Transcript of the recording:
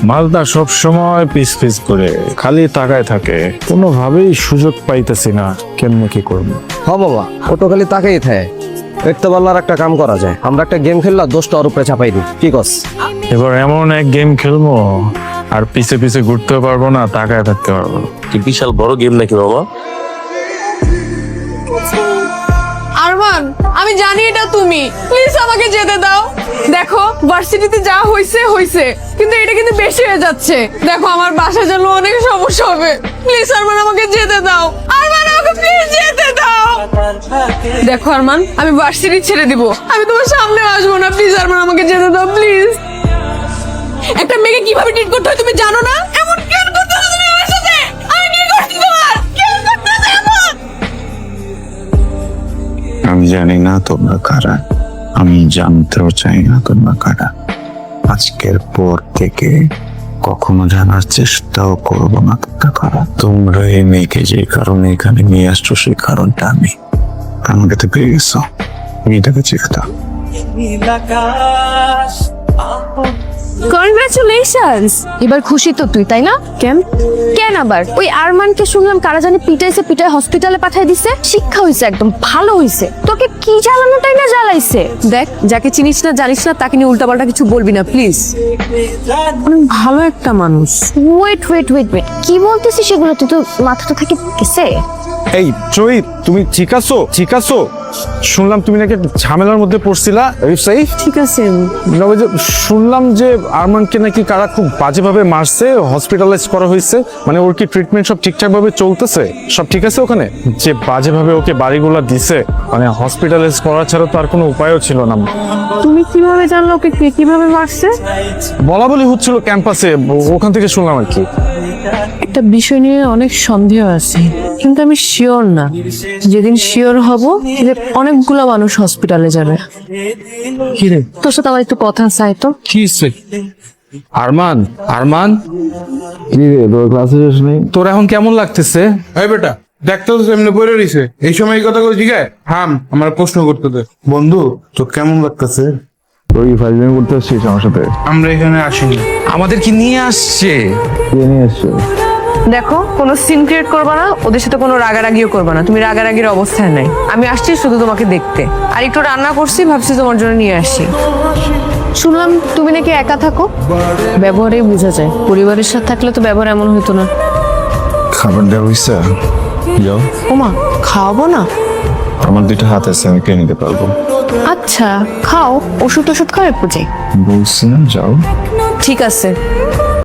মালদা সব সময় piece piece করে খালি তাকায় থাকে, কোনোভাবেই সুযোগ পাইতেছি না, কেমনে কি করবো। হ বাবা, ও তো খালি তাকেই থাকে। একটু বললার একটা কাম করা যায়, আমরা একটা গেম খেললাম, দোষটা ওর উপরে চাপাই দিই, কি কস? এবার এমন এক গেম খেলবো আর পিছে পিছে ঘুরতে পারবো না, তাকায় থাকতে পারবো। কি বিশাল বড় গেম নাকি বাবা? আরমান, আমি জানি এটা তুমি, প্লিজ আমাকে যেতে দাও। দেখো ভার্সিটিতে যা হইছে হইছে, কিন্তু এটা কিন্তু বেশি হয়ে যাচ্ছে। দেখো আমার বাসায় যেন অনেক সমস্যা হবে। প্লিজ আরমান, আমাকে যেতে দাও। আরমান, আমাকে প্লিজ যেতে দাও। দেখো আরমান, আমি ভার্সিটি ছেড়ে দিব, আমি তোমার সামনে আসবো না। প্লিজ আরমান, আমাকে যেতে দাও প্লিজ। একটা মেয়েকে কিভাবে ট্রিট করতে হয় তুমি জানো না? এমন কেন করতেছো তুমি আমার সাথে? আমি কি করছি তোমার? কেন করতেছো এমন? আমি জানি না তোমরা কারা, আমি জানতেও চাই না তোমরা কারা। আজকের পর থেকে কখনো জানার চেষ্টাও করবো না তোমরা কারা। তোমরা এই মেয়েকে যে কারণে এখানে নিয়ে আসছো, সেই কারণটা আমি আমাকে তো পেয়ে গেছো, মেয়েটাকে চেয়ে দাও। কনগ্রাচুলেশনস। এবার খুশি তো তুই, তাই না? কেন কেন আবার ওই আরমানকে শুনলাম কারা জানি পিটাইছে, পিটাই হসপিটালে পাঠিয়ে দিছে। শিক্ষা হইছে, একদম ভালো হইছে। তোকে কি জ্বালানোটাই না জ্বালাইছে। দেখ, যাকে চিনিস না জানিস না তাকে নিয়ে উল্টাপাল্টা কিছু বলবি না প্লিজ। ভালো একটা মানুষ। ওয়েট ওয়েট ওয়েট ওয়েট, কি বলতেছিস সেগুলো? তুই তো মাথাটা থেকে গেছে। এই জয়ী, তুমি ঠিক আছো? ঠিক আছো? শুনলাম তুমি নাকি ঝামেলার মধ্যে পড়ছিলা। ঠিক আছে, না, ওই যে শুনলাম যে আরমানকে নাকি কারা খুব বাজেভাবে মারছে, হসপিটালাইজ করা হয়েছে। মানে ওর কি ট্রিটমেন্ট সব ঠিকঠাক ভাবে চলতেছে? সব ঠিক আছে ওখানে? যে বাজেভাবে ওকে বাড়িগুলা দিছে, মানে হসপিটালাইজ করা ছাড়া তো আর কোনো উপায়ও ছিল না। তুমি কিভাবে জানলো ওকে কে কিভাবে মারছে? বলা বলি হচ্ছিল ক্যাম্পাসে, ওখান থেকে শুনলাম আর কি। একটা বিষয় নিয়ে অনেক সন্দেহ আছে, কিন্তু আমি শিওর না। যেদিন শিওর হব যে অনেকগুলো মানুষ হসপিটালে যাবে। কি রে? তোর সাথে আমার একটু কথা চাই তো। কি হচ্ছে? আরমান, আরমান, কি রে, তোর ক্লাসে শেষ নেই? তোর এখন কেমন লাগতেছে? এই বেটা, দেখতো তো এমনি পড়ে রইছে, এই সময় এই কথা করে জিগায়? থাম, আমার প্রশ্ন করতে দে। বন্ধু, তোর কেমন লাগতেছে? তোর কি ফাইজলামি করতে আসছিস আমার সাথে? আমরা এখানে আসিনি। আমাদের কি নিয়ে আসছে? কে নিয়ে আসছে? দেখো, কোনো সিন ক্রিয়েট করবা না, ওদের সাথে কোনো রাগারাগিও করবা না। তুমি রাগারাগির অবস্থায় নাই। আমি আসছি শুধু তোমাকে দেখতে, আর একটু রান্না করছি, ভাবছি তোমার জন্য নিয়ে আসি। শুনলাম তুমি নাকি একা থাকো, ব্যবহারেই বোঝা যায়। পরিবারের সাথে থাকলে তো ব্যবহার এমন হতো না। খাবার দেওয়া হয়েছে? যাও। ওমা, খাওয়াবো না? আমার দুইটা হাত আছে, আমি খেয়ে নিতে পারবো। আচ্ছা খাও, ওষুধ টষুধ খাও একটু যাই। বলছি না, যাও। ঠিক আছে।